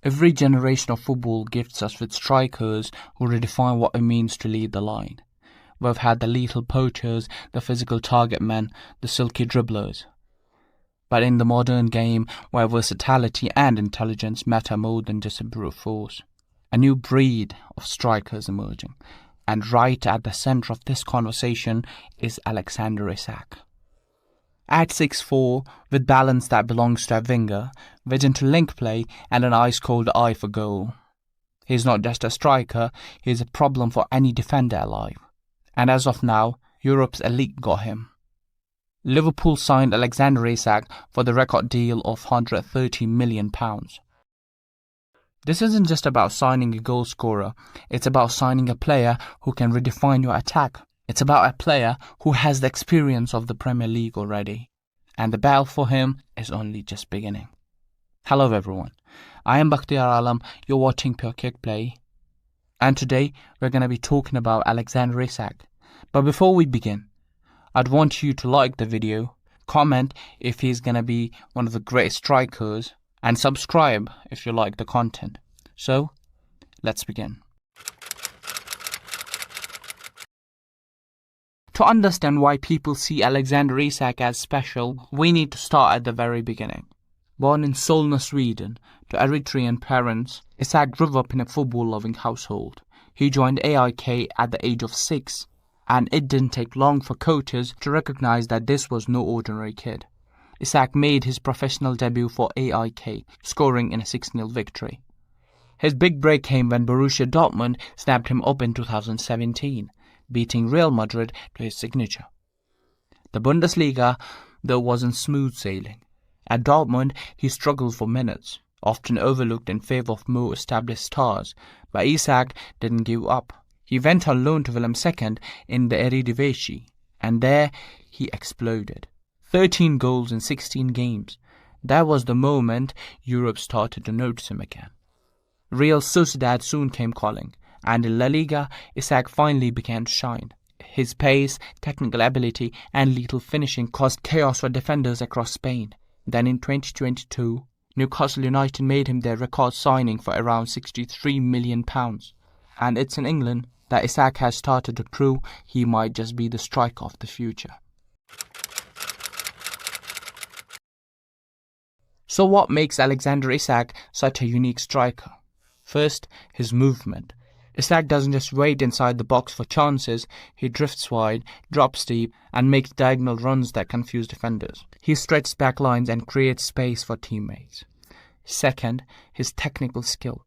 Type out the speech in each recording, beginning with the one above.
Every generation of football gifts us with strikers who redefine what it means to lead the line. We've had the lethal poachers, the physical target men, the silky dribblers. But in the modern game, where versatility and intelligence matter more than just a brute force, a new breed of strikers emerging. And right at the center of this conversation is Alexander Isak. At 6'4", with balance that belongs to a winger, vision to link play, and an ice-cold eye for goal. He's not just a striker, he's a problem for any defender alive. And as of now, Europe's elite got him. Liverpool signed Alexander Isak for the record deal of £130 million. This isn't just about signing a goal scorer, it's about signing a player who can redefine your attack. It's about a player who has the experience of the Premier League already. And the battle for him is only just beginning. Hello everyone, I am Bakhtiyar Alam, you're watching Pure Kick Play. And today we're going to be talking about Alexander Isak. But before we begin, I'd want you to like the video, comment if he's going to be one of the great strikers, and subscribe if you like the content. So, let's begin. To understand why people see Alexander Isak as special, we need to start at the very beginning. Born in Solna, Sweden, to Eritrean parents, Isak grew up in a football-loving household. He joined AIK at the age of 6, and it didn't take long for coaches to recognize that this was no ordinary kid. Isak made his professional debut for AIK, scoring in a 6-0 victory. His big break came when Borussia Dortmund snapped him up in 2017. Beating Real Madrid to his signature. The Bundesliga, though, wasn't smooth sailing. At Dortmund, he struggled for minutes, often overlooked in favour of more established stars, but Isak didn't give up. He went on loan to Willem II in the Eredivisie, and there he exploded. 13 goals in 16 games. That was the moment Europe started to notice him again. Real Sociedad soon came calling. And in La Liga, Isak finally began to shine. His pace, technical ability and lethal finishing caused chaos for defenders across Spain. Then in 2022, Newcastle United made him their record signing for around £63 million. And it's in England that Isak has started to prove he might just be the striker of the future. So what makes Alexander Isak such a unique striker? First, his movement. Isak doesn't just wait inside the box for chances, he drifts wide, drops deep, and makes diagonal runs that confuse defenders. He stretches back lines and creates space for teammates. Second, his technical skill.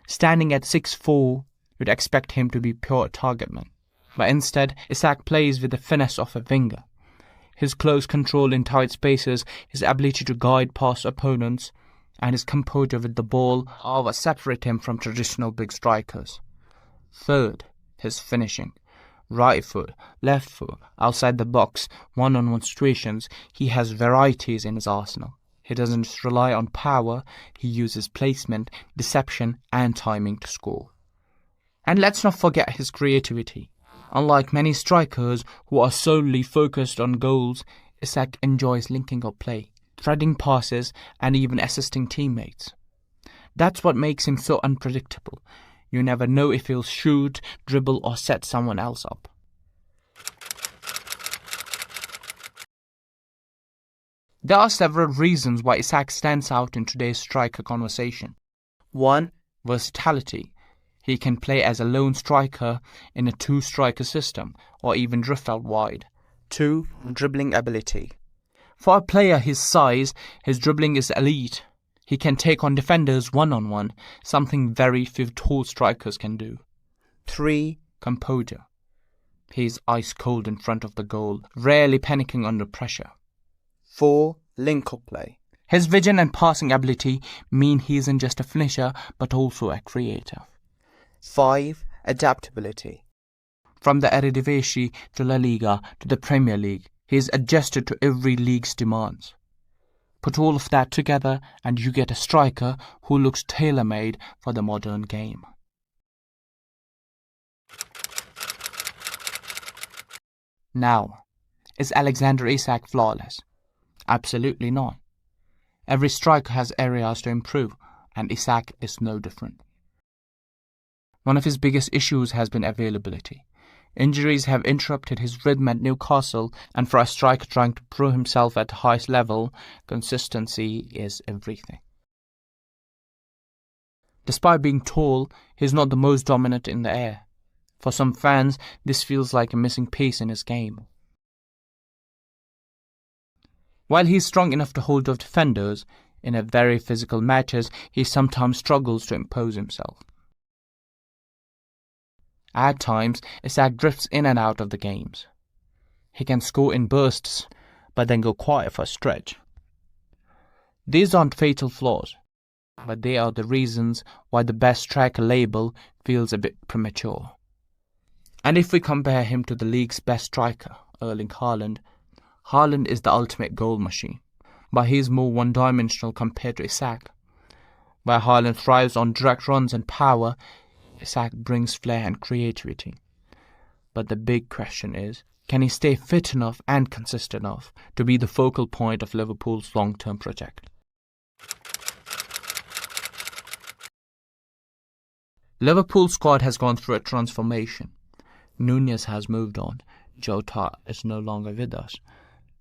Standing at 6'4", you'd expect him to be pure targetman. But instead, Isak plays with the finesse of a winger. His close control in tight spaces, his ability to guide past opponents, and his composure with the ball are what separate him from traditional big strikers. Third, his finishing. Right foot, left foot, outside the box, one-on-one situations, he has varieties in his arsenal. He doesn't just rely on power, he uses placement, deception and timing to score. And let's not forget his creativity. Unlike many strikers who are solely focused on goals, Isak enjoys linking up play, threading passes and even assisting teammates. That's what makes him so unpredictable. You never know if he'll shoot, dribble or set someone else up. There are several reasons why Isak stands out in today's striker conversation. 1. Versatility. He can play as a lone striker in a 2-striker system or even drift out wide. 2. Dribbling ability. For a player his size, his dribbling is elite. He can take on defenders one-on-one, something very few tall strikers can do. 3. Composure. He's ice-cold in front of the goal, rarely panicking under pressure. 4. Link-up play. His vision and passing ability mean he isn't just a finisher, but also a creator. 5. Adaptability. From the Eredivisie to La Liga to the Premier League, he is adjusted to every league's demands. Put all of that together and you get a striker who looks tailor-made for the modern game. Now, is Alexander Isak flawless? Absolutely not. Every striker has areas to improve, and Isak is no different. One of his biggest issues has been availability. Injuries have interrupted his rhythm at Newcastle, and for a striker trying to prove himself at the highest level, consistency is everything. Despite being tall, he's not the most dominant in the air. For some fans, this feels like a missing piece in his game. While he's strong enough to hold off defenders, in a very physical matches, he sometimes struggles to impose himself. At times, Isak drifts in and out of the games. He can score in bursts, but then go quiet for a stretch. These aren't fatal flaws, but they are the reasons why the best striker label feels a bit premature. And if we compare him to the league's best striker, Erling Haaland, Haaland is the ultimate goal machine, but he is more one-dimensional compared to Isak. Where Haaland thrives on direct runs and power, Isak brings flair and creativity. But the big question is, can he stay fit enough and consistent enough to be the focal point of Liverpool's long-term project? Liverpool's squad has gone through a transformation. Nunez has moved on, Jota is no longer with us,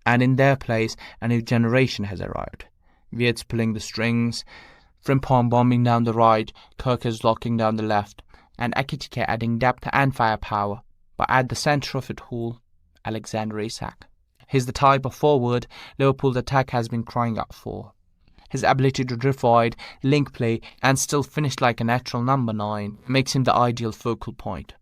and in their place a new generation has arrived. Wirtz pulling the strings, Frimpong bombing down the right, Kirk is locking down the left, and Ekitike adding depth and firepower, but at the centre of it all, Alexander Isak. He's the type of forward Liverpool's attack has been crying out for. His ability to drift wide, link play, and still finish like a natural number 9 makes him the ideal focal point.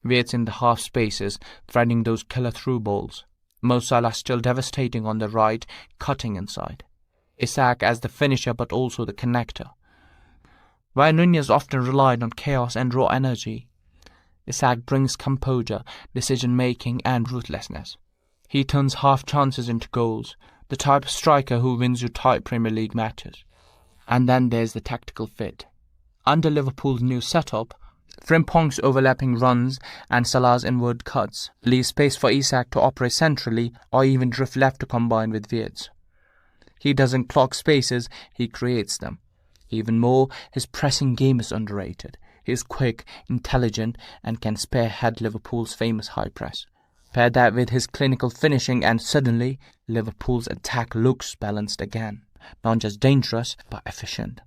Wirtz in the half spaces, threading those killer through balls. Salah still devastating on the right, cutting inside. Isak as the finisher but also the connector. Where Nunez often relied on chaos and raw energy, Isak brings composure, decision-making and ruthlessness. He turns half chances into goals, the type of striker who wins you tight Premier League matches. And then there's the tactical fit. Under Liverpool's new setup, Frimpong's overlapping runs and Salah's inward cuts leave space for Isak to operate centrally or even drift left to combine with Wirtz. He doesn't clog spaces, he creates them. Even more, his pressing game is underrated. He is quick, intelligent and can spearhead Liverpool's famous high press. Pair that with his clinical finishing and suddenly, Liverpool's attack looks balanced again. Not just dangerous, but efficient.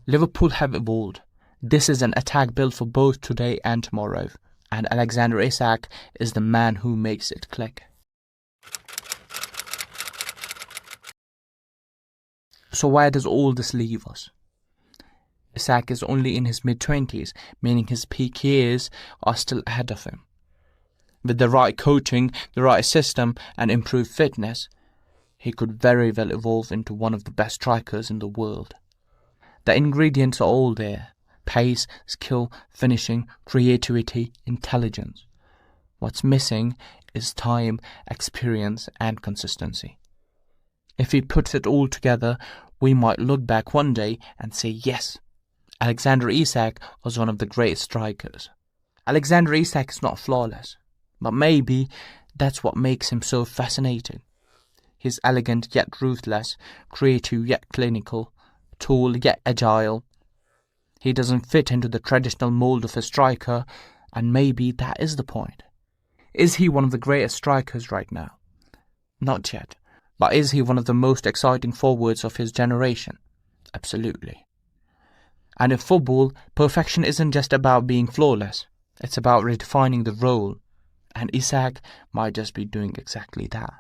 Liverpool have evolved. This is an attack built for both today and tomorrow, and Alexander Isak is the man who makes it click. So where does all this leave us? Isak is only in his mid-20s, meaning his peak years are still ahead of him. With the right coaching, the right system and improved fitness, he could very well evolve into one of the best strikers in the world. The ingredients are all there. Pace, skill, finishing, creativity, intelligence. What's missing is time, experience and consistency. If he puts it all together, we might look back one day and say, yes, Alexander Isak was one of the great strikers. Alexander Isak is not flawless, but maybe that's what makes him so fascinating. He's elegant yet ruthless, creative yet clinical, tall yet agile. He doesn't fit into the traditional mold of a striker, and maybe that is the point. Is he one of the greatest strikers right now? Not yet. But is he one of the most exciting forwards of his generation? Absolutely. And in football, perfection isn't just about being flawless. It's about redefining the role. And Isak might just be doing exactly that.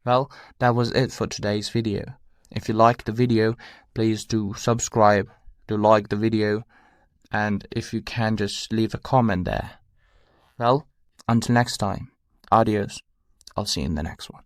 Well, that was it for today's video. If you liked the video, please do subscribe, do like the video, and if you can, just leave a comment there. Well, until next time, adios. I'll see you in the next one.